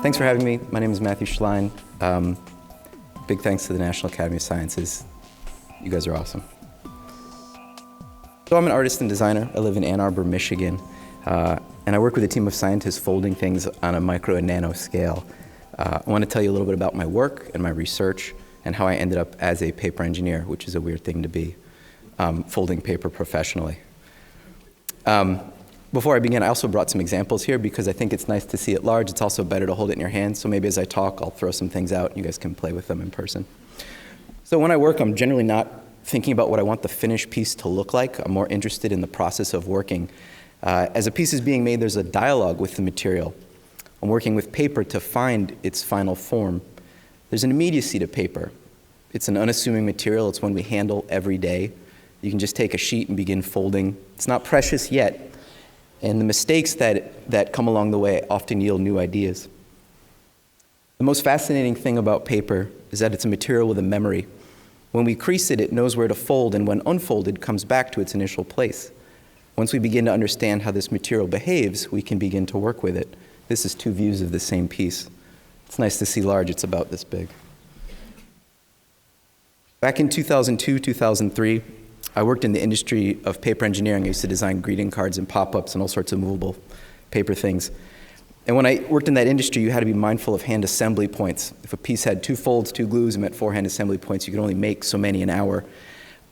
Thanks for having me. My name is Matthew Shlian. Big thanks to the National Academy of Sciences. You guys are awesome. So I'm an artist and designer. I live in Ann Arbor, Michigan. And I work with a team of scientists folding things on a micro and nano scale. I want to tell you a little bit about my work and my research and how I ended up as a paper engineer, which is a weird thing to be, folding paper professionally. Before I begin, I also brought some examples here because I think it's nice to see it large. It's also better to hold it in your hand. So maybe as I talk, I'll throw some things out and you guys can play with them in person. So when I work, I'm generally not thinking about what I want the finished piece to look like. I'm more interested in the process of working. As a piece is being made, there's a dialogue with the material. I'm working with paper to find its final form. There's an immediacy to paper. It's an unassuming material. It's one we handle every day. You can just take a sheet and begin folding. It's not precious yet. And the mistakes that come along the way often yield new ideas. The most fascinating thing about paper is that it's a material with a memory. When we crease it, it knows where to fold, and when unfolded, comes back to its initial place. Once we begin to understand how this material behaves, we can begin to work with it. This is two views of the same piece. It's nice to see large. It's about this big. Back in 2002, 2003, I worked in the industry of paper engineering. I used to design greeting cards and pop-ups and all sorts of movable paper things. And when I worked in that industry, you had to be mindful of hand assembly points. If a piece had 2 folds, 2 glues, it meant 4 hand assembly points. You could only make so many an hour.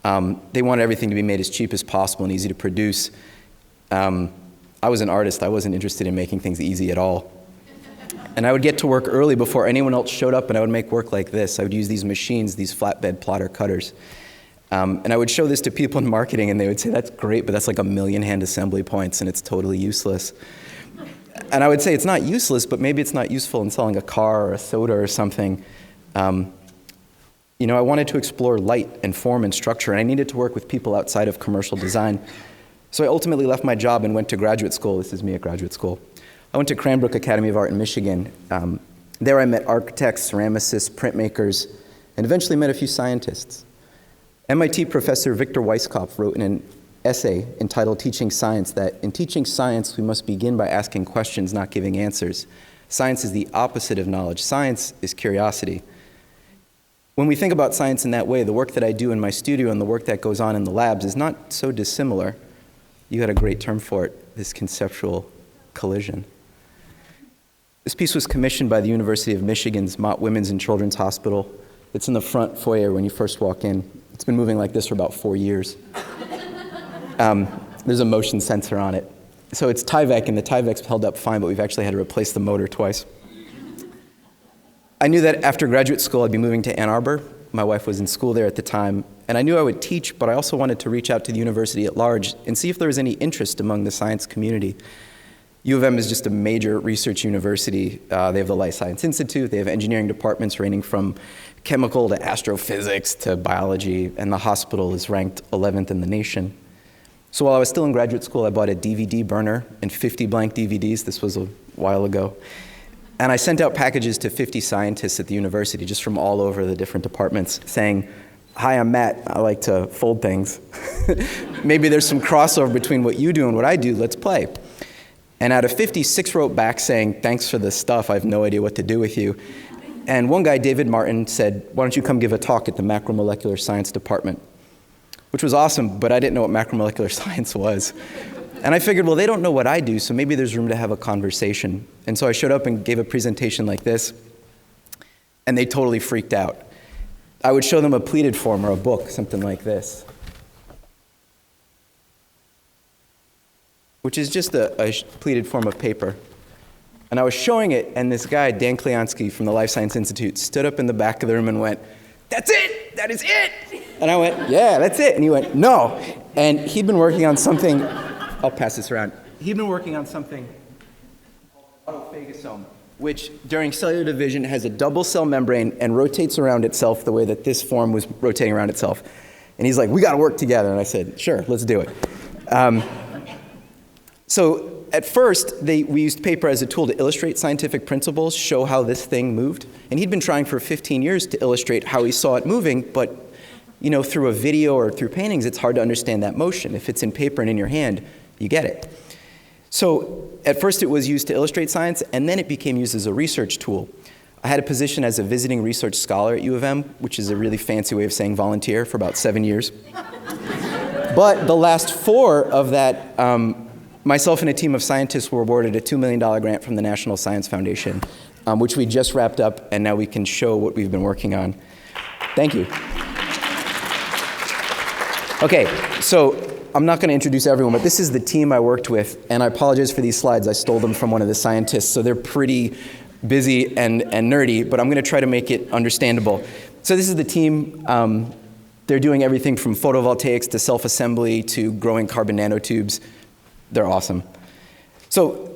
They wanted everything to be made as cheap as possible and easy to produce. I was an artist. I wasn't interested in making things easy at all. And I would get to work early before anyone else showed up, and I would make work like this. I would use these machines, these flatbed plotter cutters. And I would show this to people in marketing, and they would say, that's great, but that's like 1,000,000 hand assembly points, and it's totally useless. And I would say, it's not useless, but maybe it's not useful in selling a car or a soda or something. I wanted to explore light and form and structure, and I needed to work with people outside of commercial design. So I ultimately left my job and went to graduate school. This is me at graduate school. I went to Cranbrook Academy of Art in Michigan. There I met architects, ceramicists, printmakers, and eventually met a few scientists. MIT professor Victor Weisskopf wrote in an essay entitled Teaching Science that in teaching science, we must begin by asking questions, not giving answers. Science is the opposite of knowledge. Science is curiosity. When we think about science in that way, the work that I do in my studio and the work that goes on in the labs is not so dissimilar. You had a great term for it, this conceptual collision. This piece was commissioned by the University of Michigan's Mott Women's and Children's Hospital. It's in the front foyer when you first walk in. It's been moving like this for about 4 years. There's a motion sensor on it. So it's Tyvek, and the Tyvek's held up fine, but we've actually had to replace the motor twice. I knew that after graduate school, I'd be moving to Ann Arbor. My wife was in school there at the time, and I knew I would teach, but I also wanted to reach out to the university at large and see if there was any interest among the science community. U of M is just a major research university. They have the Life Science Institute. They have engineering departments ranging from chemical to astrophysics to biology, and the hospital is ranked 11th in the nation. So while I was still in graduate school, I bought a DVD burner and 50 blank DVDs. This was a while ago. And I sent out packages to 50 scientists at the university, just from all over the different departments, saying, hi, I'm Matt. I like to fold things. Maybe there's some crossover between what you do and what I do. Let's play. And out of 50, 6 wrote back saying, thanks for the stuff. I have no idea what to do with you. And one guy, David Martin, said, why don't you come give a talk at the macromolecular science department? Which was awesome, but I didn't know what macromolecular science was. And I figured, well, they don't know what I do, so maybe there's room to have a conversation. And so I showed up and gave a presentation like this, and they totally freaked out. I would show them a pleated form or a book, something like this, which is just a pleated form of paper. And I was showing it, and this guy, Dan Kleansky from the Life Science Institute, stood up in the back of the room and went, that's it, that is it. And I went, yeah, that's it. And he went, no. And he'd been working on something, I'll pass this around. He'd been working on something called autophagosome, which during cellular division has a double cell membrane and rotates around itself the way that this form was rotating around itself. And he's like, we got to work together. And I said, sure, let's do it. So at first, we used paper as a tool to illustrate scientific principles, show how this thing moved. And he'd been trying for 15 years to illustrate how he saw it moving, but through a video or through paintings, it's hard to understand that motion. If it's in paper and in your hand, you get it. So at first it was used to illustrate science, and then it became used as a research tool. I had a position as a visiting research scholar at U of M, which is a really fancy way of saying volunteer, for about 7 years. But the last 4 of that, myself and a team of scientists were awarded a $2 million grant from the National Science Foundation, which we just wrapped up, and now we can show what we've been working on. Thank you. Okay, so I'm not going to introduce everyone, but this is the team I worked with, and I apologize for these slides. I stole them from one of the scientists, so they're pretty busy and nerdy, but I'm going to try to make it understandable. So this is the team. They're doing everything from photovoltaics to self-assembly to growing carbon nanotubes. They're awesome. So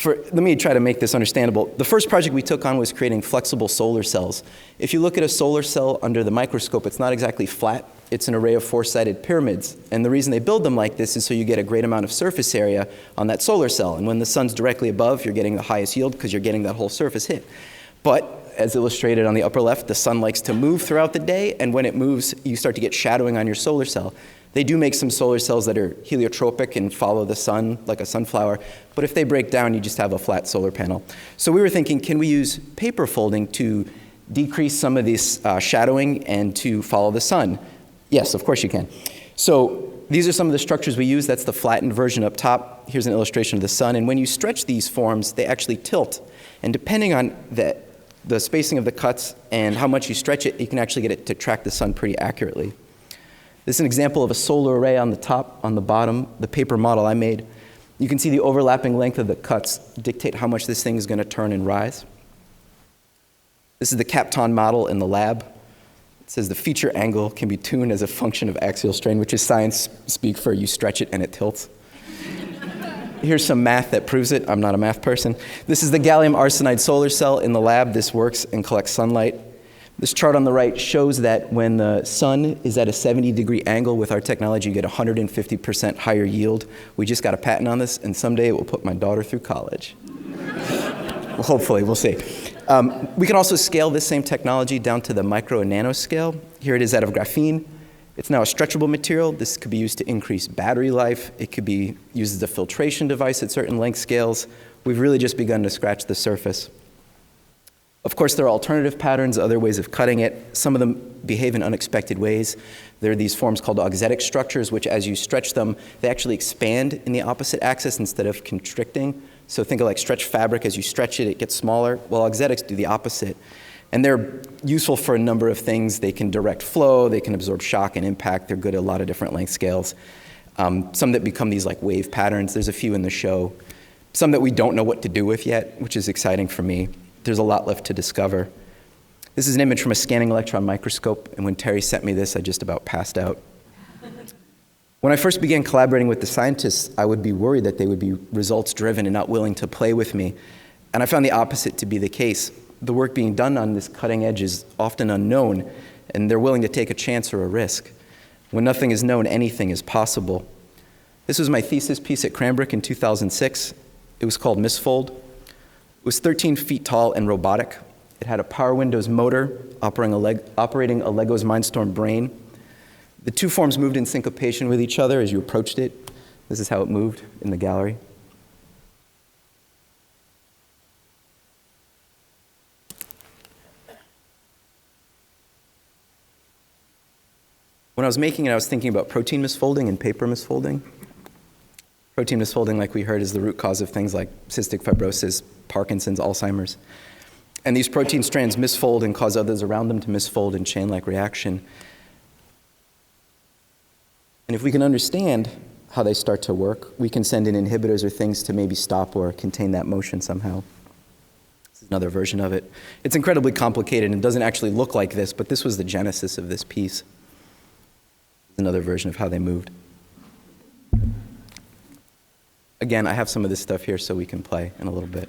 let me try to make this understandable. The first project we took on was creating flexible solar cells. If you look at a solar cell under the microscope, it's not exactly flat. It's an array of 4-sided pyramids. And the reason they build them like this is so you get a great amount of surface area on that solar cell. And when the sun's directly above, you're getting the highest yield because you're getting that whole surface hit. But as illustrated on the upper left, the sun likes to move throughout the day, and when it moves, you start to get shadowing on your solar cell. They do make some solar cells that are heliotropic and follow the sun like a sunflower, but if they break down, you just have a flat solar panel. So we were thinking, can we use paper folding to decrease some of this shadowing and to follow the sun? Yes, of course you can. So these are some of the structures we use. That's the flattened version up top. Here's an illustration of the sun, and when you stretch these forms, they actually tilt, and depending on the spacing of the cuts and how much you stretch it, you can actually get it to track the sun pretty accurately. This is an example of a solar array on the top, on the bottom, the paper model I made. You can see the overlapping length of the cuts dictate how much this thing is going to turn and rise. This is the Kapton model in the lab. It says the feature angle can be tuned as a function of axial strain, which is science speak for you stretch it and it tilts. Here's some math that proves it. I'm not a math person. This is the gallium arsenide solar cell in the lab. This works and collects sunlight. This chart on the right shows that when the sun is at a 70-degree angle with our technology, you get 150% higher yield. We just got a patent on this, and someday it will put my daughter through college. Well, hopefully, we'll see. We can also scale this same technology down to the micro and nano scale. Here it is out of graphene. It's now a stretchable material. This could be used to increase battery life. It could be used as a filtration device at certain length scales. We've really just begun to scratch the surface. Of course, there are alternative patterns, other ways of cutting it. Some of them behave in unexpected ways. There are these forms called auxetic structures, which as you stretch them, they actually expand in the opposite axis instead of constricting. So think of like stretched fabric. As you stretch it, it gets smaller. Well, auxetics do the opposite. And they're useful for a number of things. They can direct flow, they can absorb shock and impact. They're good at a lot of different length scales. Some that become these like wave patterns. There's a few in the show. Some that we don't know what to do with yet, which is exciting for me. There's a lot left to discover. This is an image from a scanning electron microscope, and when Terry sent me this, I just about passed out. When I first began collaborating with the scientists, I would be worried that they would be results-driven and not willing to play with me. And I found the opposite to be the case. The work being done on this cutting edge is often unknown, and they're willing to take a chance or a risk. When nothing is known, anything is possible. This was my thesis piece at Cranbrook in 2006. It was called Misfold. It was 13 feet tall and robotic. It had a Power Windows motor operating a Lego's Mindstorm brain. The two forms moved in syncopation with each other as you approached it. This is how it moved in the gallery. When I was making it, I was thinking about protein misfolding and paper misfolding. Protein misfolding, like we heard, is the root cause of things like cystic fibrosis, Parkinson's, Alzheimer's. And these protein strands misfold and cause others around them to misfold in chain-like reaction. And if we can understand how they start to work, we can send in inhibitors or things to maybe stop or contain that motion somehow. This is another version of it. It's incredibly complicated and doesn't actually look like this, but this was the genesis of this piece. Another version of how they moved. Again, I have some of this stuff here so we can play in a little bit.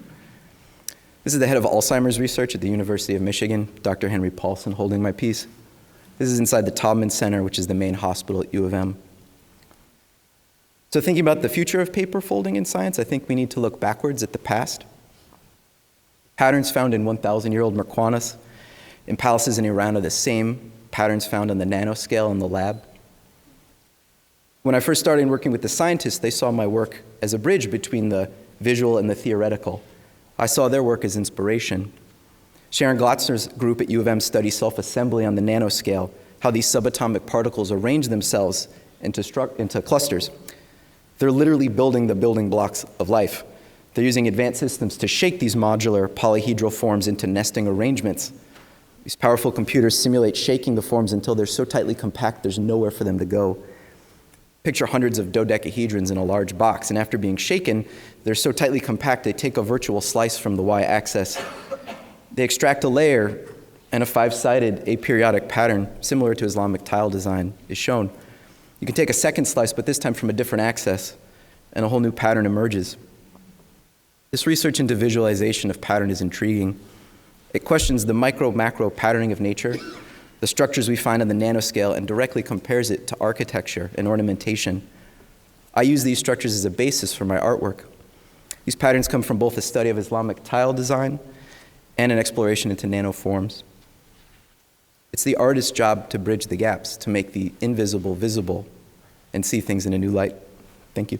This is the head of Alzheimer's research at the University of Michigan, Dr. Henry Paulson, holding my piece. This is inside the Taubman Center, which is the main hospital at U of M. So thinking about the future of paper folding in science, I think we need to look backwards at the past. Patterns found in 1,000-year-old Merquanas in palaces in Iran are the same patterns found on the nanoscale in the lab. When I first started working with the scientists, they saw my work as a bridge between the visual and the theoretical. I saw their work as inspiration. Sharon Glotzner's group at U of M studies self-assembly on the nanoscale, how these subatomic particles arrange themselves into clusters. They're literally building the building blocks of life. They're using advanced systems to shake these modular polyhedral forms into nesting arrangements. These powerful computers simulate shaking the forms until they're so tightly compact there's nowhere for them to go. Picture hundreds of dodecahedrons in a large box, and after being shaken, they're so tightly compact they take a virtual slice from the y-axis. They extract a layer, and a 5-sided aperiodic pattern similar to Islamic tile design is shown. You can take a second slice, but this time from a different axis, and a whole new pattern emerges. This research into visualization of pattern is intriguing. It questions the micro-macro patterning of nature, the structures we find on the nanoscale, and directly compares it to architecture and ornamentation. I use these structures as a basis for my artwork. These patterns come from both a study of Islamic tile design and an exploration into nanoforms. It's the artist's job to bridge the gaps, to make the invisible visible, and see things in a new light. Thank you.